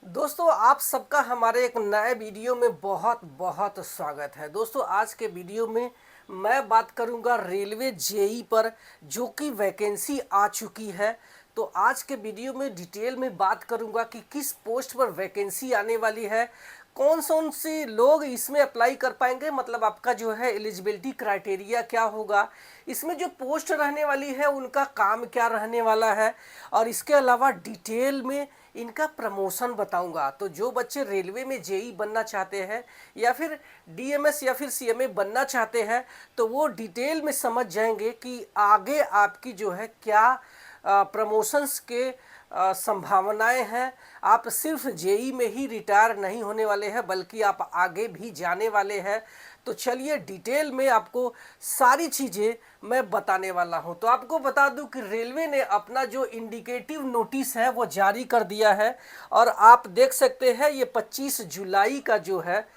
दोस्तों आप सबका हमारे एक नए वीडियो में बहुत बहुत स्वागत है। दोस्तों आज के वीडियो में मैं बात करूंगा रेलवे जेई पर, जो कि वैकेंसी आ चुकी है। तो आज के वीडियो में डिटेल में बात करूंगा कि किस पोस्ट पर वैकेंसी आने वाली है, कौन से लोग इसमें अप्लाई कर पाएंगे, मतलब आपका जो है एलिजिबिलिटी क्राइटेरिया क्या होगा, इसमें जो पोस्ट रहने वाली है उनका काम क्या रहने वाला है, और इसके अलावा डिटेल में इनका प्रमोशन बताऊंगा। तो जो बच्चे रेलवे में जेई बनना चाहते हैं या फिर डीएमएस या फिर सीएमए बनना चाहते हैं तो वो डिटेल में समझ जाएंगे कि आगे आपकी जो है क्या प्रमोशंस के संभावनाएं हैं। आप सिर्फ जेई में ही रिटायर नहीं होने वाले हैं बल्कि आप आगे भी जाने वाले हैं। तो चलिए डिटेल में आपको सारी चीज़ें मैं बताने वाला हूं। तो आपको बता दूं कि रेलवे ने अपना जो इंडिकेटिव नोटिस है वो जारी कर दिया है, और आप देख सकते हैं ये 25 जुलाई का जो है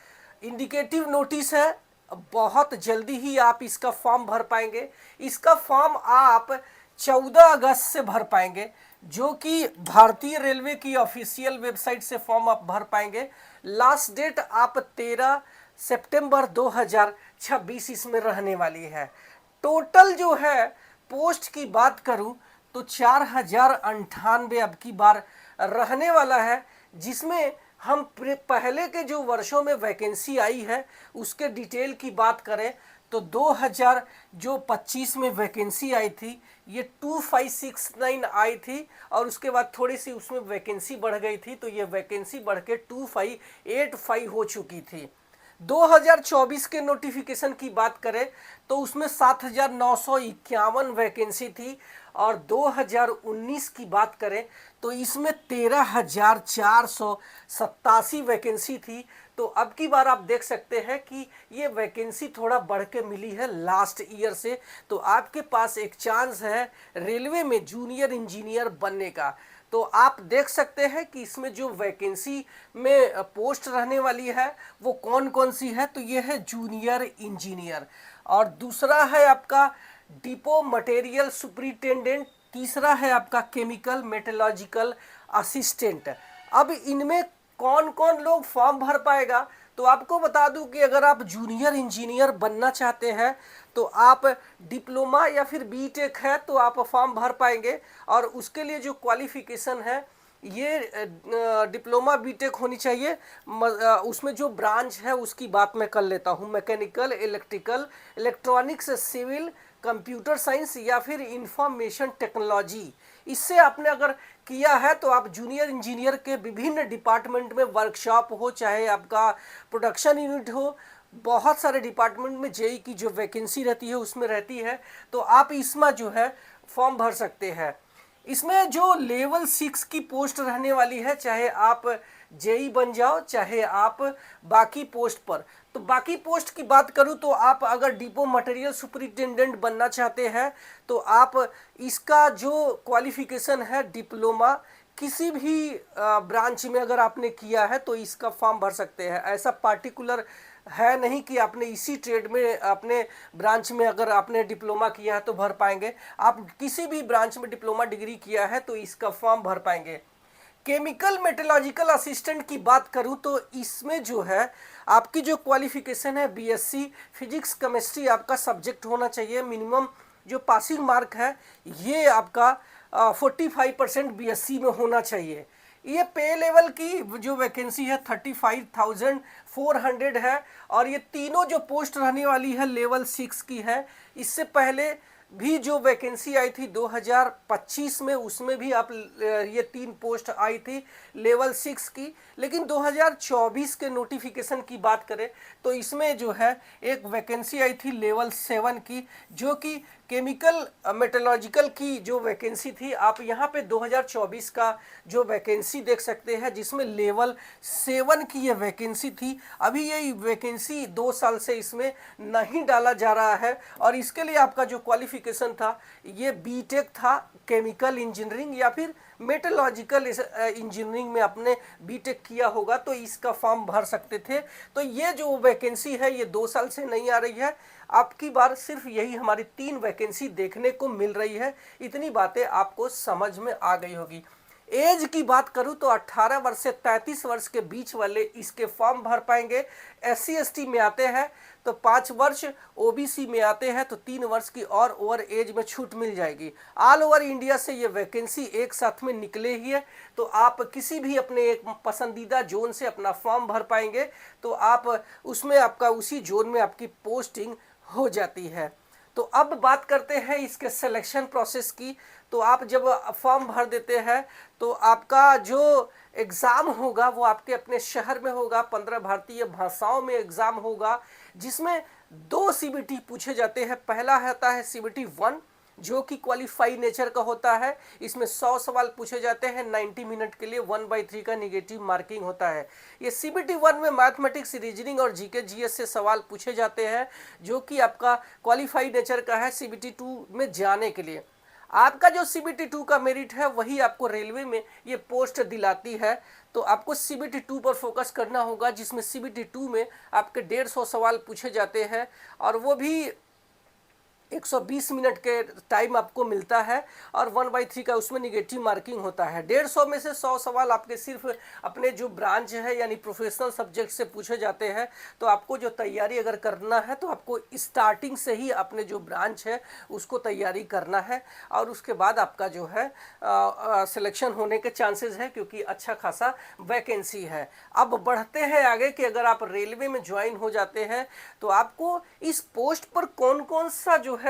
इंडिकेटिव नोटिस है। बहुत जल्दी ही आप इसका फॉर्म भर पाएंगे। इसका फॉर्म आप 14 अगस्त से भर पाएंगे, जो कि भारतीय रेलवे की ऑफिशियल वेबसाइट से फॉर्म आप भर पाएंगे। लास्ट डेट आप 13 सितंबर 2026 इसमें रहने वाली है। टोटल जो है पोस्ट की बात करूं तो 4098 अब की बार रहने वाला है, जिसमें हम पहले के जो वर्षों में वैकेंसी आई है उसके डिटेल की बात करें तो 2025 में वैकेंसी आई थी, ये 2569 आई थी, और उसके बाद थोड़ी सी उसमें वैकेंसी बढ़ गई थी तो ये वैकेंसी बढ़ के 2585 हो चुकी थी। 2024 के नोटिफिकेशन की बात करें तो उसमें 7951 वैकेंसी थी, और 2019 की बात करें तो इसमें 13,487 वैकेंसी थी। तो अब की बार आप देख सकते हैं कि ये वैकेंसी थोड़ा बढ़ के मिली है लास्ट ईयर से। तो आपके पास एक चांस है रेलवे में जूनियर इंजीनियर बनने का। तो आप देख सकते हैं कि इसमें जो वैकेंसी में पोस्ट रहने वाली है वो कौन कौन सी है। तो ये है जूनियर इंजीनियर, और दूसरा है आपका डिपो मटेरियल सुपरिटेंडेंट, तीसरा है आपका केमिकल मेटलॉजिकल असिस्टेंट। अब इनमें कौन कौन लोग फॉर्म भर पाएगा, तो आपको बता दूं कि अगर आप जूनियर इंजीनियर बनना चाहते हैं तो आप डिप्लोमा या फिर बीटेक है तो आप फॉर्म भर पाएंगे, और उसके लिए जो क्वालिफिकेशन है ये डिप्लोमा बीटेक होनी चाहिए। उसमें जो ब्रांच है उसकी बात मैं कर लेता हूँ, mechanical, electrical, electronics, civil, computer science या फिर इंफॉर्मेशन टेक्नोलॉजी। इससे आपने अगर किया है तो आप जूनियर इंजीनियर के विभिन्न डिपार्टमेंट में, वर्कशॉप हो चाहे आपका प्रोडक्शन यूनिट हो, बहुत सारे डिपार्टमेंट में जेई की जो वैकेंसी रहती है उसमें रहती है, तो आप इसमें जो है फॉर्म भर सकते हैं। इसमें जो लेवल 6 की पोस्ट रहने वाली है, चाहे आप जेई बन जाओ चाहे आप बाकी पोस्ट पर। तो बाकी पोस्ट की बात करूं तो आप अगर डिपो मटेरियल सुपरिटेंडेंट बनना चाहते हैं तो आप इसका जो क्वालिफिकेशन है डिप्लोमा किसी भी ब्रांच में अगर आपने किया है तो इसका फॉर्म भर सकते हैं। ऐसा पार्टिकुलर है नहीं कि आपने इसी ट्रेड में अपने ब्रांच में अगर आपने डिप्लोमा किया है तो भर पाएंगे। आप किसी भी ब्रांच में डिप्लोमा डिग्री किया है तो इसका फॉर्म भर पाएंगे। केमिकल मेटलॉजिकल असिस्टेंट की बात करूं तो इसमें जो है आपकी जो क्वालिफिकेशन है बीएससी फिजिक्स केमिस्ट्री आपका सब्जेक्ट होना चाहिए। मिनिमम जो पासिंग मार्क है ये आपका 45% बीएससी में होना चाहिए। ये पे लेवल की जो वैकेंसी है 35,400 है, और ये तीनों जो पोस्ट रहने वाली है लेवल 6 की है। इससे पहले भी जो वैकेंसी आई थी 2025 में उसमें भी आप ये 3 पोस्ट आई थी लेवल 6 की, लेकिन 2024 के नोटिफिकेशन की बात करें तो इसमें जो है एक वैकेंसी आई थी लेवल 7 की, जो कि केमिकल मेटलॉजिकल की जो वैकेंसी थी। आप यहाँ पे 2024 का जो वैकेंसी देख सकते हैं जिसमें लेवल 7 की ये वैकेंसी थी। अभी ये वैकेंसी 2 साल से इसमें नहीं डाला जा रहा है, और इसके लिए आपका जो क्वालिफिकेशन था ये बीटेक था, केमिकल इंजीनियरिंग या फिर मेटलॉजिकल इंजीनियरिंग में आपने बीटेक किया होगा तो इसका फॉर्म भर सकते थे। तो ये जो वैकेंसी है ये 2 साल से नहीं आ रही है, आपकी बार सिर्फ यही हमारी 3 वैकेंसी देखने को मिल रही है। इतनी बातें आपको समझ में आ गई होगी। एज की बात करूं तो 18 वर्ष से 33 वर्ष के बीच वाले इसके फॉर्म भर पाएंगे। SC/ST में आते हैं तो 5 वर्ष, OBC में आते हैं तो 3 वर्ष की और ओवर एज में छूट मिल जाएगी। ऑल ओवर इंडिया से ये वैकेंसी एक साथ में निकले ही है, तो आप किसी भी अपने एक पसंदीदा जोन से अपना फॉर्म भर पाएंगे, तो आप उसमें आपका उसी जोन में आपकी पोस्टिंग हो जाती है। तो अब बात करते हैं इसके सिलेक्शन प्रोसेस की। तो आप जब फॉर्म भर देते हैं तो आपका जो एग्ज़ाम होगा वो आपके अपने शहर में होगा। 15 भारतीय भाषाओं में एग्ज़ाम होगा, जिसमें 2 CBT पूछे जाते हैं। पहला होता है CBT 1 जो कि क्वालिफाई नेचर का होता है। इसमें 100 सवाल पूछे जाते हैं 90 मिनट के लिए, 1/3 का निगेटिव मार्किंग होता है। ये CBT 1 में मैथमेटिक्स, रीजनिंग और GK GS से सवाल पूछे जाते हैं, जो कि आपका क्वालिफाई नेचर का है CBT 2 में जाने के लिए। आपका जो CBT 2 का मेरिट है वही आपको रेलवे में ये पोस्ट दिलाती है। तो आपको CBT 2 पर फोकस करना होगा, जिसमें CBT 2 में आपके 150 सवाल पूछे जाते हैं और वो भी 120 मिनट के टाइम आपको मिलता है और 1/3 का उसमें निगेटिव मार्किंग होता है। 150 में से 100 सवाल आपके सिर्फ अपने जो ब्रांच है यानी प्रोफेशनल सब्जेक्ट से पूछे जाते हैं। तो आपको जो तैयारी अगर करना है तो आपको स्टार्टिंग से ही अपने जो ब्रांच है उसको तैयारी करना है और उसके बाद आपका जो है सिलेक्शन होने के चांसेस है, क्योंकि अच्छा खासा वैकेंसी है। अब बढ़ते हैं आगे कि अगर आप रेलवे में ज्वाइन हो जाते हैं तो आपको इस पोस्ट पर कौन कौन सा जो है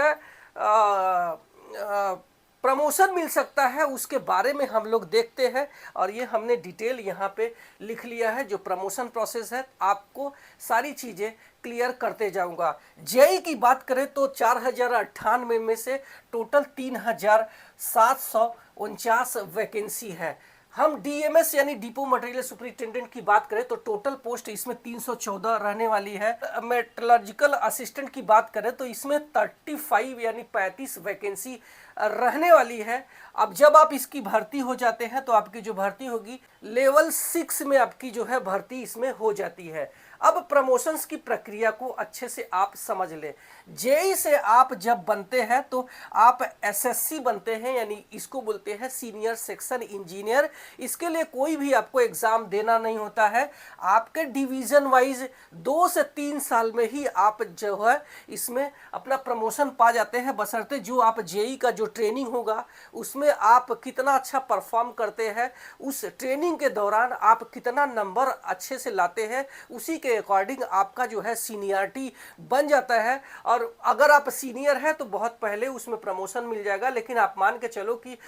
प्रमोशन मिल सकता है उसके बारे में हम लोग देखते हैं। और ये हमने डिटेल यहाँ पे लिख लिया है, जो प्रमोशन प्रोसेस है आपको सारी चीज़ें क्लियर करते जाऊंगा। जेई की बात करें तो 4098 में से टोटल 3749 वैकेंसी है। हम DMS यानी डिपो मटेरियल सुपरिटेंडेंट की बात करें तो टोटल पोस्ट इसमें 314 रहने वाली है। मेट्रोलॉजिकल असिस्टेंट की बात करें तो इसमें 35 यानी 35 वैकेंसी रहने वाली है। अब जब आप इसकी भर्ती हो जाते हैं तो आपकी जो भर्ती होगी लेवल 6 में आपकी जो है भर्ती इसमें हो जाती है। अब प्रमोशंस की प्रक्रिया को अच्छे से आप समझ लें। जेई से आप जब बनते हैं तो आप SSC बनते हैं, यानी इसको बोलते हैं सीनियर सेक्शन इंजीनियर। इसके लिए कोई भी आपको एग्जाम देना नहीं होता है। आपके डिवीजन वाइज 2 से 3 साल में ही आप जो है इसमें अपना प्रमोशन पा जाते हैं, बशर्ते जो आप जेई का जो ट्रेनिंग होगा उसमें आप कितना अच्छा परफॉर्म करते हैं, उस ट्रेनिंग के दौरान आप कितना नंबर अच्छे से लाते हैं, उसी के अकॉर्डिंग आपका जो है सीनियरिटी बन जाता है। और अगर आप सीनियर है तो बहुत पहले उसमें प्रमोशन मिल जाएगा, लेकिन आप मान के चलो कि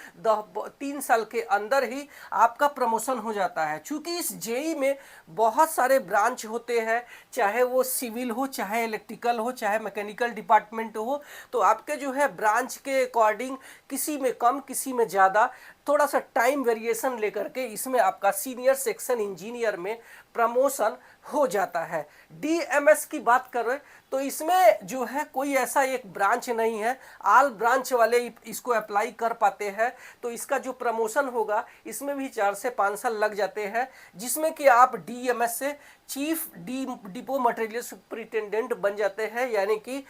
3 साल के अंदर ही आपका प्रमोशन हो जाता है। चूंकि इस जेई में बहुत सारे ब्रांच होते हैं, चाहे वो सिविल हो, चाहे इलेक्ट्रिकल हो, चाहे मैकेनिकल डिपार्टमेंट हो, तो आपके जो है ब्रांच के अकॉर्डिंग किसी में कम किसी में ज़्यादा थोड़ा सा टाइम वेरिएशन लेकर के इसमें आपका सीनियर सेक्शन इंजीनियर में प्रमोशन हो जाता है। DMS की बात करें तो इसमें जो है कोई ऐसा एक ब्रांच नहीं है, ऑल ब्रांच वाले इसको अप्लाई कर पाते हैं। तो इसका जो प्रमोशन होगा इसमें भी 4 से 5 साल लग जाते हैं, जिसमें कि आप DMS से चीफ डिपो मटेरियल सुपरिटेंडेंट बन जाते हैं, यानी कि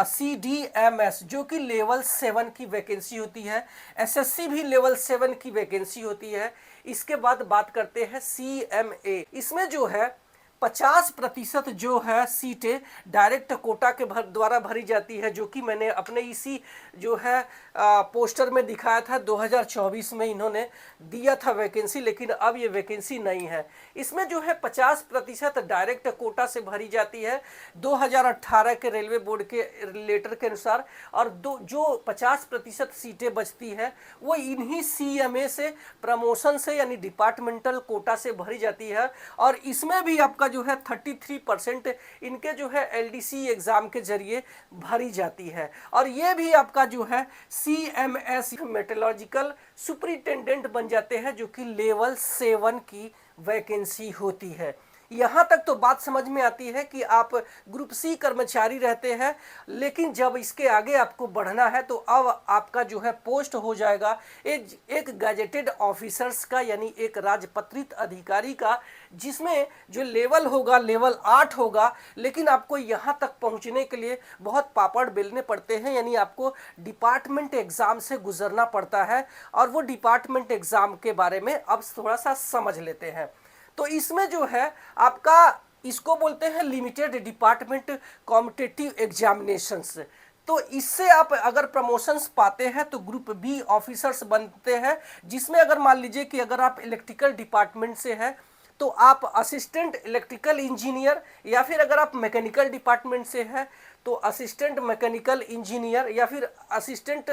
CDMS, जो कि लेवल 7 की वैकेंसी होती है। SSC भी लेवल 7 की वैकेंसी होती है। इसके बाद बात करते हैं CMA। इसमें जो है 50% जो है सीटें डायरेक्ट कोटा के द्वारा भरी जाती है, जो कि मैंने अपने इसी जो है पोस्टर में दिखाया था। 2024 में इन्होंने दिया था वैकेंसी, लेकिन अब ये वैकेंसी नहीं है। इसमें जो है 50% डायरेक्ट कोटा से भरी जाती है 2018 के रेलवे बोर्ड के लेटर के अनुसार, और जो 50% सीटें बचती है वो इन्हीं CMA से प्रमोशन से यानी डिपार्टमेंटल कोटा से भरी जाती है। और इसमें भी आपका जो है 33% इनके जो है LDC एग्जाम के जरिए भरी जाती है। और ये भी आपका जो है CMS मेट्रोलॉजिकल सुपरिटेंडेंट बन जाते हैं, जो कि लेवल 7 की वैकेंसी होती है। यहाँ तक तो बात समझ में आती है कि आप ग्रुप सी कर्मचारी रहते हैं, लेकिन जब इसके आगे आपको बढ़ना है तो अब आपका जो है पोस्ट हो जाएगा एक गैजेटेड ऑफिसर्स का, यानी एक राजपत्रित अधिकारी का, जिसमें जो लेवल होगा लेवल 8 होगा। लेकिन आपको यहाँ तक पहुँचने के लिए बहुत पापड़ बेलने पड़ते हैं, यानी आपको डिपार्टमेंट एग्ज़ाम से गुजरना पड़ता है। और वो डिपार्टमेंट एग्ज़ाम के बारे में अब थोड़ा सा समझ लेते हैं। तो इसमें जो है आपका, इसको बोलते हैं लिमिटेड डिपार्टमेंट कॉम्पिटिटिव एग्जामिनेशंस। तो इससे आप अगर प्रमोशंस पाते हैं तो ग्रुप बी ऑफिसर्स बनते हैं, जिसमें अगर मान लीजिए कि अगर आप इलेक्ट्रिकल डिपार्टमेंट से हैं तो आप असिस्टेंट इलेक्ट्रिकल इंजीनियर, या फिर अगर आप मैकेनिकल डिपार्टमेंट से हैं तो असिस्टेंट मैकेनिकल इंजीनियर, या फिर असिस्टेंट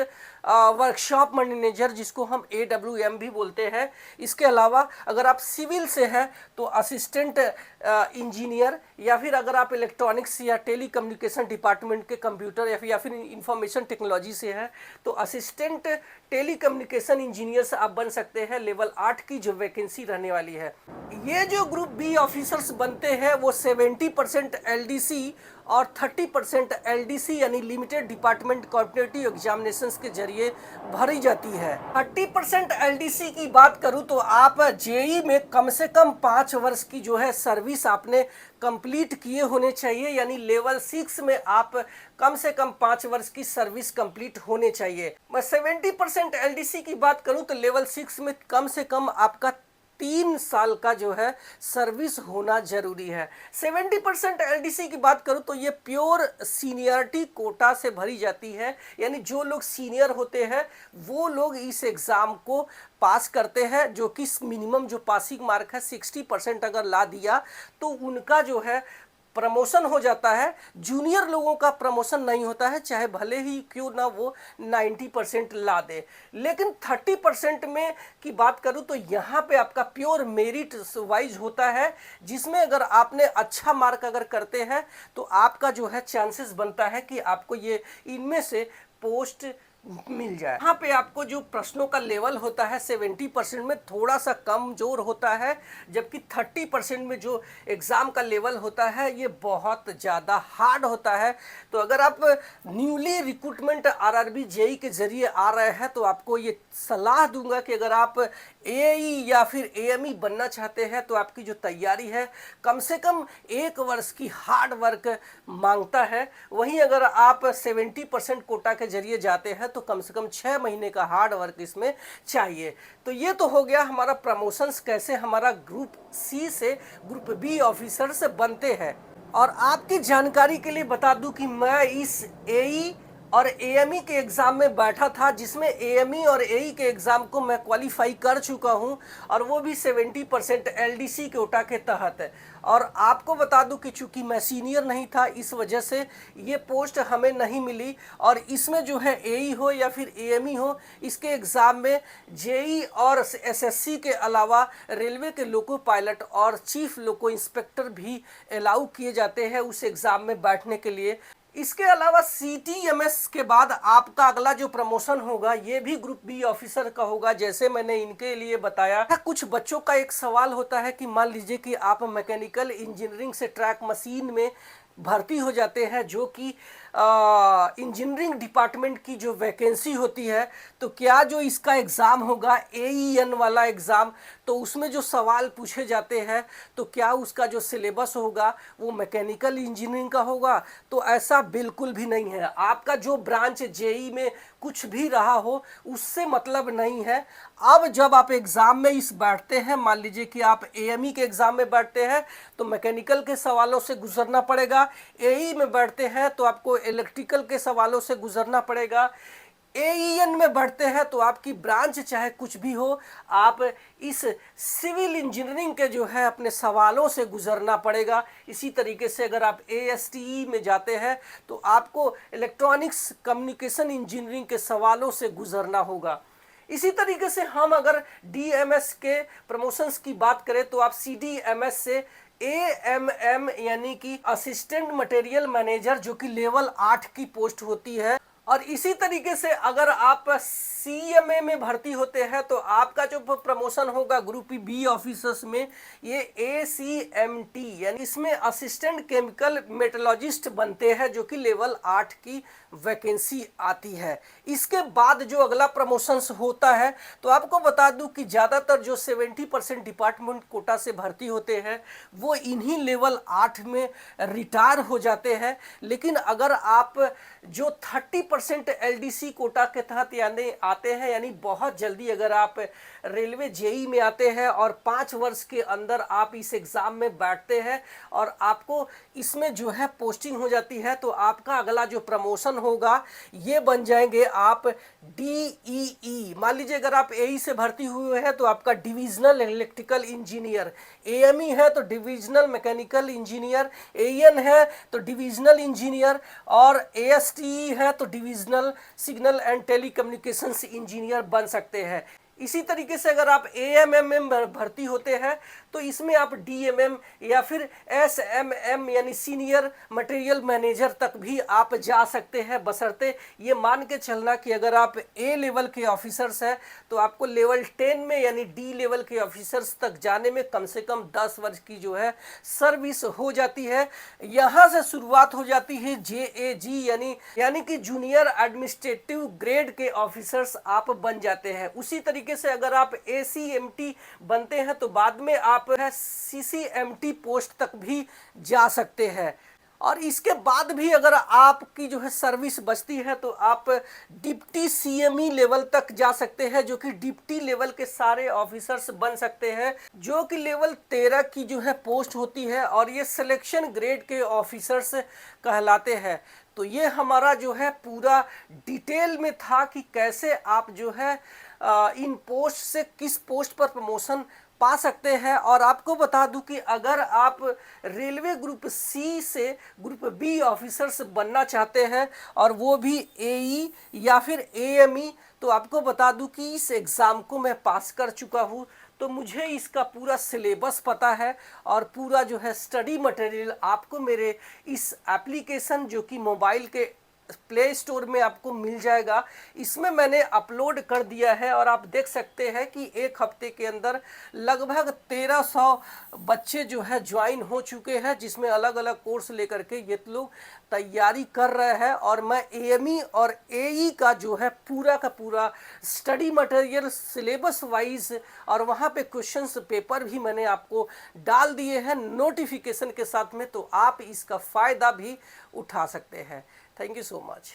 वर्कशॉप मैनेजर, जिसको हम AWM भी बोलते हैं। इसके अलावा अगर आप सिविल से हैं तो असिस्टेंट इंजीनियर, या फिर अगर आप इलेक्ट्रॉनिक्स या टेलीकम्युनिकेशन डिपार्टमेंट के कंप्यूटर या फिर इंफॉर्मेशन टेक्नोलॉजी से हैं तो असिस्टेंट टेलीकम्युनिकेशन इंजीनियर से आप बन सकते हैं। लेवल 8 की जो वैकेंसी रहने वाली है। ये जो ग्रुप बी ऑफिसर्स बनते हैं वो 70% LDC और 30% LDC यानी लिमिटेड डिपार्टमेंट कॉम्पिटिटिव एग्जामिनेशंस के जरिए भरी जाती है। 30% LDC की बात करूं तो आप जेई में कम से कम 5 वर्ष की जो है सर्विस आपने कंप्लीट किए होने चाहिए, यानी लेवल 6 में आप कम से कम 5 वर्ष की सर्विस कंप्लीट होने चाहिए। मैं 70% LDC की बात करूं तो लेवल 6 में कम से कम आपका 3 साल का जो है सर्विस होना जरूरी है। 70% LDC की बात करूं तो ये प्योर सीनियरिटी कोटा से भरी जाती है, यानी जो लोग सीनियर होते हैं वो लोग इस एग्ज़ाम को पास करते हैं, जो कि मिनिमम जो पासिंग मार्क है 60% अगर ला दिया तो उनका जो है प्रमोशन हो जाता है। जूनियर लोगों का प्रमोशन नहीं होता है, चाहे भले ही क्यों ना वो 90% ला दे। लेकिन 30% में की बात करूं तो यहाँ पे आपका प्योर मेरिट वाइज होता है, जिसमें अगर आपने अच्छा मार्क अगर करते हैं तो आपका जो है चांसेस बनता है कि आपको ये इनमें से पोस्ट मिल जाए। यहाँ पे आपको जो प्रश्नों का लेवल होता है 70% में थोड़ा सा कमजोर होता है, जबकि 30% में जो एग्ज़ाम का लेवल होता है ये बहुत ज़्यादा हार्ड होता है। तो अगर आप न्यूली रिक्रूटमेंट RRB जेई के जरिए आ रहे हैं तो आपको ये सलाह दूंगा कि अगर आप AE या फिर AME बनना चाहते हैं तो आपकी जो तैयारी है कम से कम 1 वर्ष की हार्ड वर्क मांगता है। वहीं अगर आप 70% कोटा के जरिए जाते हैं तो कम से कम 6 महीने का हार्ड वर्क इसमें चाहिए। तो ये तो हो गया हमारा प्रमोशंस कैसे हमारा ग्रुप सी से ग्रुप बी ऑफिसर से बनते हैं। और आपकी जानकारी के लिए बता दूं कि मैं इस AE और AME के एग्ज़ाम में बैठा था, जिसमें AME और AE के एग्ज़ाम को मैं क्वालिफाई कर चुका हूं, और वो भी 70% LDC कोटा के तहत है। और आपको बता दूं कि चूंकि मैं सीनियर नहीं था इस वजह से ये पोस्ट हमें नहीं मिली। और इसमें जो है AE हो या फिर AME हो, इसके एग्ज़ाम में JE और SSC के अलावा रेलवे के लोको पायलट और चीफ लोको इंस्पेक्टर भी अलाउ किए जाते हैं उस एग्ज़ाम में बैठने के लिए। इसके अलावा CTMS के बाद आपका अगला जो प्रमोशन होगा ये भी ग्रुप बी ऑफिसर का होगा, जैसे मैंने इनके लिए बताया। कुछ बच्चों का एक सवाल होता है कि मान लीजिए कि आप मैकेनिकल इंजीनियरिंग से ट्रैक मशीन में भर्ती हो जाते हैं, जो कि इंजीनियरिंग डिपार्टमेंट की जो वैकेंसी होती है, तो क्या जो इसका एग्ज़ाम होगा AEN वाला एग्ज़ाम, तो उसमें जो सवाल पूछे जाते हैं तो क्या उसका जो सिलेबस होगा वो मैकेनिकल इंजीनियरिंग का होगा? तो ऐसा बिल्कुल भी नहीं है। आपका जो ब्रांच JE में कुछ भी रहा हो उससे मतलब नहीं है। अब जब आप एग्ज़ाम में इस बैठते हैं, मान लीजिए कि आप AME के एग्ज़ाम में बैठते हैं तो मैकेनिकल के सवालों से गुजरना पड़ेगा, AE में बैठते हैं तो आपको इलेक्ट्रिकल के सवालों से गुजरना पड़ेगा, AEN में बढ़ते हैं तो आपकी ब्रांच चाहे कुछ भी हो, आप इस सिविल इंजीनियरिंग के जो है अपने सवालों से गुजरना पड़ेगा। इसी तरीके से अगर आप ASTE में जाते हैं तो आपको इलेक्ट्रॉनिक्स कम्युनिकेशन इंजीनियरिंग के सवालों से गुजरना होगा। इसी तरीके से हम अगर DMS के प्रमोशंस की बात करें तो आप CDMS से AMM यानी कि असिस्टेंट मटेरियल मैनेजर, जो कि लेवल 8 की पोस्ट होती है, और इसी तरीके से अगर आप सीएमए में भर्ती होते हैं तो आपका जो प्रमोशन होगा ग्रुप बी ऑफिसर्स में, ये ACMT यानी इसमें असिस्टेंट केमिकल मेटलॉजिस्ट बनते हैं, जो कि लेवल 8 की वैकेंसी आती है। इसके बाद जो अगला प्रमोशंस होता है, तो आपको बता दूं कि ज़्यादातर जो 70% डिपार्टमेंट कोटा से भर्ती होते हैं वो इन्हीं लेवल 8 में रिटायर हो जाते हैं। लेकिन अगर आप जो 30% LDC कोटा के तहत यानी आते हैं, यानी बहुत जल्दी अगर आप रेलवे जेई में आते हैं और 5 वर्ष के अंदर आप इस एग्ज़ाम में बैठते हैं और आपको इसमें जो है पोस्टिंग हो जाती है, तो आपका अगला जो प्रमोशन होगा ये बन जाएंगे आप DEE। मान लीजिए अगर आप AE से भर्ती हुए हैं तो आपका डिविजनल इलेक्ट्रिकल इंजीनियर, AME है तो डिविजनल मैकेनिकल इंजीनियर, AN है तो डिविजनल इंजीनियर, और ASTE है तो divisional signal and telecommunications engineer बन सकते हैं। इसी तरीके से अगर आप AMM में भर्ती होते हैं तो इसमें आप DMM या फिर SMM यानी सीनियर मटेरियल मैनेजर तक भी आप जा सकते हैं, बशर्ते ये मान के चलना कि अगर आप A लेवल के ऑफिसर्स हैं तो आपको लेवल 10 में यानी D लेवल के ऑफिसर्स तक जाने में कम से कम 10 वर्ष की जो है सर्विस हो जाती है। यहाँ से शुरुआत हो जाती है JAG यानी कि जूनियर एडमिनिस्ट्रेटिव ग्रेड के ऑफिसर्स आप बन जाते हैं। उसी तरीके से अगर आप ACMT बनते हैं तो बाद में आप CCMT पोस्ट तक भी जा सकते हैं। और इसके बाद भी अगर आपकी जो है सर्विस बचती है तो आप डिप्टी CME लेवल तक जा सकते हैं, जो कि डिप्टी लेवल के सारे ऑफिसर्स बन सकते हैं, जो कि लेवल 13 की जो है पोस्ट होती है और ये सिलेक्शन ग्रेड के ऑफिसर्स कहलाते हैं। तो ये हमारा जो है पूरा डिटेल में था कि कैसे आप जो है इन पोस्ट से किस पोस्ट पर प्रमोशन पा सकते हैं। और आपको बता दूं कि अगर आप रेलवे ग्रुप C से ग्रुप B ऑफिसर्स बनना चाहते हैं और वो भी AE या फिर AME, तो आपको बता दूं कि इस एग्ज़ाम को मैं पास कर चुका हूं, तो मुझे इसका पूरा सिलेबस पता है और पूरा जो है स्टडी मटेरियल आपको मेरे इस एप्लीकेशन जो कि मोबाइल के प्ले स्टोर में आपको मिल जाएगा, इसमें मैंने अपलोड कर दिया है। और आप देख सकते हैं कि एक हफ्ते के अंदर लगभग 1300 बच्चे जो है ज्वाइन हो चुके हैं, जिसमें अलग अलग कोर्स लेकर के ये लोग तैयारी कर रहे हैं। और मैं AME और AE का जो है पूरा का पूरा स्टडी मटेरियल सिलेबस वाइज और वहाँ पे क्वेश्चंस पेपर भी मैंने आपको डाल दिए हैं नोटिफिकेशन के साथ में, तो आप इसका फ़ायदा भी उठा सकते हैं। Thank you so much.